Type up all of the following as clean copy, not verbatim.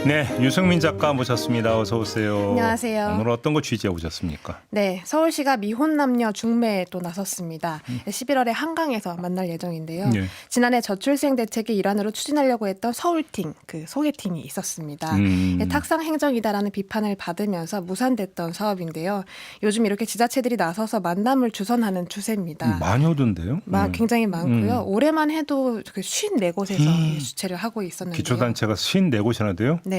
네, 유승민 작가 모셨습니다. 어서 오세요. 안녕하세요. 오늘 어떤 거 취재해 오셨습니까? 네, 서울시가 미혼 남녀 중매에 또 나섰습니다. 11월에 한강에서 만날 예정인데요. 예. 지난해 저출생 대책의 일환으로 추진하려고 했던 서울팅, 그 소개팅이 있었습니다. 탁상 행정이다라는 비판을 받으면서 무산됐던 사업인데요. 요즘 이렇게 지자체들이 나서서 만남을 주선하는 추세입니다. 많이 오던데요? 굉장히 많고요. 올해만 해도 54곳에서 주최를 하고 있었는데요. 기초단체가 54곳이나 돼요? 네.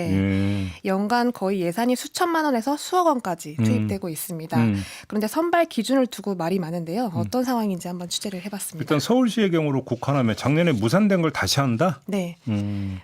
연간 거의 예산이 수천만 원에서 수억 원까지 투입되고 있습니다. 그런데 선발 기준을 두고 말이 많은데요. 어떤 상황인지 한번 취재를 해봤습니다. 일단 서울시의 경우로 국한하면 작년에 무산된 걸 다시 한다? 네.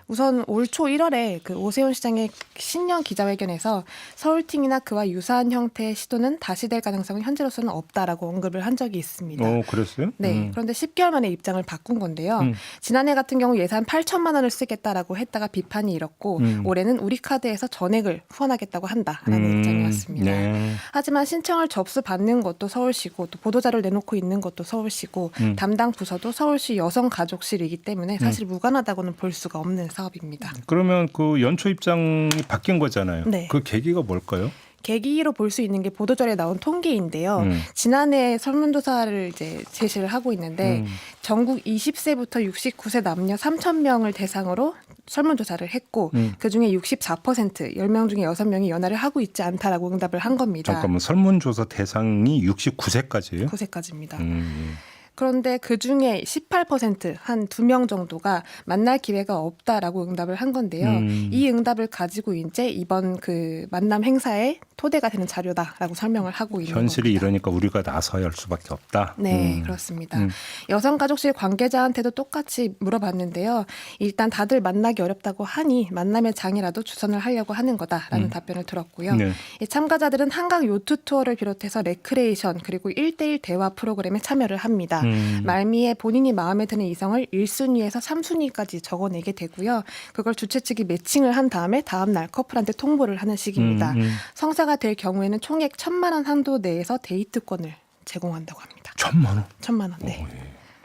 우선 올 초 1월에 그 오세훈 시장의 신년 기자회견에서 서울팅이나 그와 유사한 형태의 시도는 다시 될 가능성은 현재로서는 없다라고 언급을 한 적이 있습니다. 그랬어요? 네. 그런데 10개월 만에 입장을 바꾼 건데요. 지난해 같은 경우 예산 8천만 원을 쓰겠다라고 했다가 비판이 일었고 올해는 우리 카드에서 전액을 후원하겠다고 한다라는 입장이었습니다. 네. 하지만 신청을 접수받는 것도 서울시고 또 보도자료를 내놓고 있는 것도 서울시고 담당 부서도 서울시 여성가족실이기 때문에 사실 무관하다고는 볼 수가 없는 사업입니다. 그러면 그 연초 입장이 바뀐 거잖아요. 네. 그 계기가 뭘까요? 계기로 볼 수 있는 게 보도자료에 나온 통계인데요. 지난해 설문조사를 이제 제시를 하고 있는데 전국 20세부터 69세 남녀 3,000명을 대상으로 설문조사를 했고 그중에 64% 10명 중에 6명이 연하를 하고 있지 않다라고 응답을 한 겁니다. 잠깐만, 설문조사 대상이 69세까지예요? 9세까지입니다. 그런데 그중에 18% 한 2명 정도가 만날 기회가 없다라고 응답을 한 건데요. 이 응답을 가지고 이제 이번 그 만남 행사에 토대가 되는 자료다라고 설명을 하고 있는 현실이 겁니다. 이러니까 우리가 나서야 할 수밖에 없다. 네, 그렇습니다. 여성가족실 관계자한테도 똑같이 물어봤는데요. 일단 다들 만나기 어렵다고 하니 만남의 장이라도 주선을 하려고 하는 거다라는 답변을 들었고요. 네. 이 참가자들은 한강 요트 투어를 비롯해서 레크레이션 그리고 1대1 대화 프로그램에 참여를 합니다. 말미에 본인이 마음에 드는 이성을 1순위에서 3순위까지 적어내게 되고요. 그걸 주최 측이 매칭을 한 다음에 다음 날 커플한테 통보를 하는 식입니다. 성사가 될 경우에는 총액 1,000만 원 한도 내에서 데이트권을 제공한다고 합니다. 1,000만 원? 1,000만 원. 네.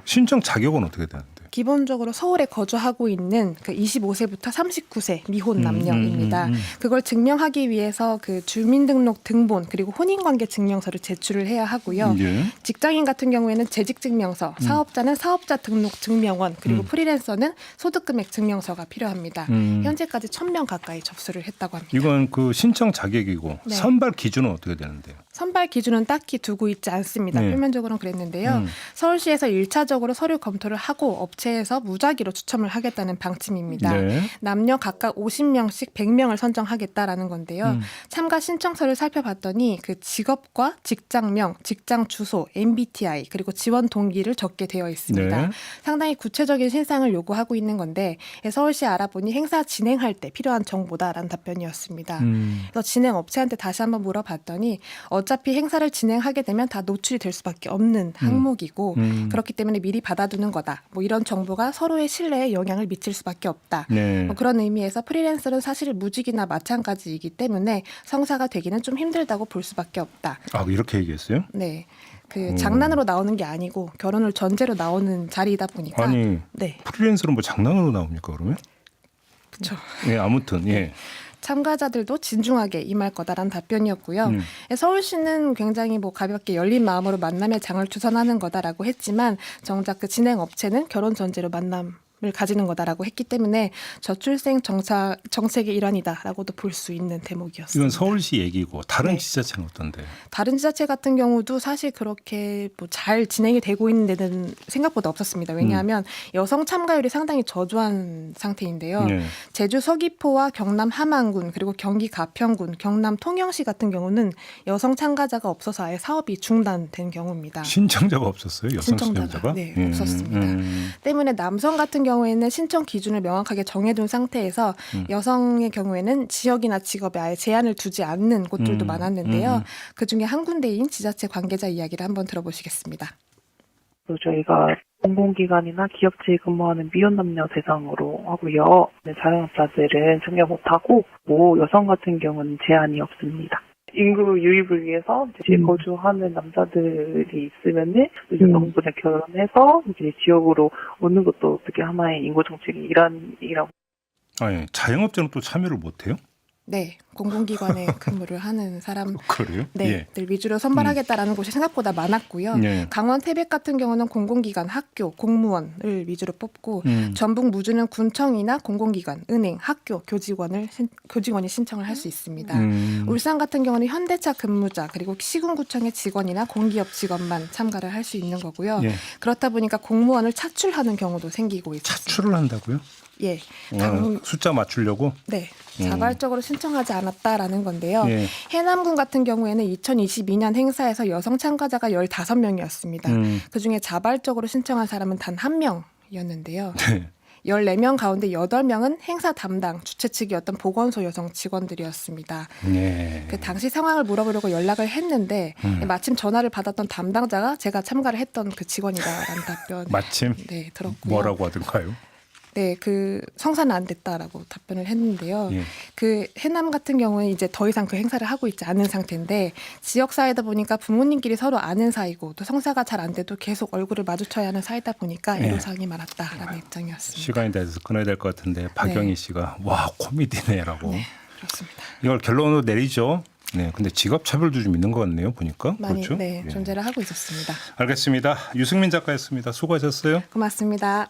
신청 자격은 어떻게 되는데? 기본적으로 서울에 거주하고 있는 그 25세부터 39세 미혼 남녀입니다. 그걸 증명하기 위해서 그 주민등록 등본 그리고 혼인관계 증명서를 제출을 해야 하고요. 예. 직장인 같은 경우에는 재직증명서, 사업자는 사업자 등록 증명원, 그리고 프리랜서는 소득금액 증명서가 필요합니다. 현재까지 1,000명 가까이 접수를 했다고 합니다. 이건 그 신청 자격이고 네. 선발 기준은 어떻게 되는데요? 선발 기준은 딱히 두고 있지 않습니다. 네. 표면적으로는 그랬는데요. 서울시에서 1차적으로 서류 검토를 하고 업체에서 무작위로 추첨을 하겠다는 방침입니다. 네. 남녀 각각 50명씩 100명을 선정하겠다라는 건데요. 참가 신청서를 살펴봤더니 그 직업과 직장명, 직장 주소, MBTI 그리고 지원 동기를 적게 되어 있습니다. 네. 상당히 구체적인 신상을 요구하고 있는 건데 서울시 알아보니 행사 진행할 때 필요한 정보다라는 답변이었습니다. 그래서 진행 업체한테 다시 한번 물어봤더니 어차피 행사를 진행하게 되면 다 노출이 될 수밖에 없는 항목이고 그렇기 때문에 미리 받아두는 거다. 뭐 이런 정보가 서로의 신뢰에 영향을 미칠 수밖에 없다. 네. 뭐 그런 의미에서 프리랜서는 사실 무직이나 마찬가지이기 때문에 성사가 되기는 좀 힘들다고 볼 수밖에 없다. 아, 이렇게 얘기했어요? 네. 그 장난으로 나오는 게 아니고 결혼을 전제로 나오는 자리이다 보니까 아니, 네. 프리랜서는 뭐 장난으로 나옵니까, 그러면? 그렇죠. 예, 아무튼 예. 참가자들도 진중하게 임할 거다라는 답변이었고요. 서울시는 굉장히 뭐 가볍게 열린 마음으로 만남의 장을 주선하는 거다라고 했지만 정작 그 진행 업체는 결혼 전제로 만남을 가지는 거다라고 했기 때문에 저출생 정책의 일환이다라고도 볼 수 있는 대목이었습니다. 이건 서울시 얘기고 다른 네. 지자체는 어떤데? 다른 지자체 같은 경우도 사실 그렇게 뭐 잘 진행이 되고 있는 데는 생각보다 없었습니다. 왜냐하면 여성 참가율이 상당히 저조한 상태인데요. 네. 제주 서귀포와 경남 함안군 그리고 경기 가평군, 경남 통영시 같은 경우는 여성 참가자가 없어서 아예 사업이 중단된 경우입니다. 신청자가 없었어요, 여성 신청자가? 네, 없었습니다. 때문에 남성 같은 경우에는 신청 기준을 명확하게 정해둔 상태에서 여성의 경우에는 지역이나 직업에 아예 제한을 두지 않는 곳들도 많았는데요. 그중에 한 군데인 지자체 관계자 이야기를 한번 들어보시겠습니다. 저희가 공공기관이나 기업체에 근무하는 미혼 남녀 대상으로 하고요. 자영업자들은 참여 못하고 여성 같은 경우는 제한이 없습니다. 인구 유입을 위해서 이제 거주하는 남자들이 있으면은 여성분을 결혼해서 이제 지역으로 오는 것도 어떻게 하나의 인구 정책의 일환이라고. 아니, 자영업자는 또 참여를 못해요? 네, 공공기관에 근무를 하는 사람 그래요? 네, 예. 들 위주로 선발하겠다라는 곳이 생각보다 많았고요. 예. 강원 태백 같은 경우는 공공기관, 학교, 공무원을 위주로 뽑고 전북 무주는 군청이나 공공기관, 은행, 학교, 교직원이 신청을 할 수 있습니다. 울산 같은 경우는 현대차 근무자 그리고 시군구청의 직원이나 공기업 직원만 참가를 할 수 있는 거고요. 예. 그렇다 보니까 공무원을 차출하는 경우도 생기고 있습니다. 차출을 한다고요? 예, 숫자 맞추려고? 네, 자발적으로 신청하지 않았다라는 건데요. 예. 해남군 같은 경우에는 2022년 행사에서 여성 참가자가 15명이었습니다. 그중에 자발적으로 신청한 사람은 단 1명이었는데요. 네. 14명 가운데 8명은 행사 담당 주최 측이었던 보건소 여성 직원들이었습니다. 예. 그 당시 상황을 물어보려고 연락을 했는데 마침 전화를 받았던 담당자가 제가 참가를 했던 그 직원이다라는 답변 마침 네, 들었고요. 뭐라고 하던가요? 네, 그 성사는 안 됐다라고 답변을 했는데요. 예. 그 해남 같은 경우는 이제 더 이상 그 행사를 하고 있지 않은 상태인데 지역 사회다 보니까 부모님끼리 서로 아는 사이고 또 성사가 잘 안 돼도 계속 얼굴을 마주쳐야 하는 사이다 보니까 예. 애로사항이 많았다라는 입장이었습니다. 시간이 돼서 끊어야 될 것 같은데 박영희 네. 씨가 와 코미디네라고 네, 그렇습니다. 이걸 결론으로 내리죠. 네, 근데 직업 차별도 좀 있는 것 같네요. 보니까 많이 그렇죠. 네, 예. 존재를 하고 있었습니다. 알겠습니다. 유승민 작가였습니다. 수고하셨어요. 고맙습니다.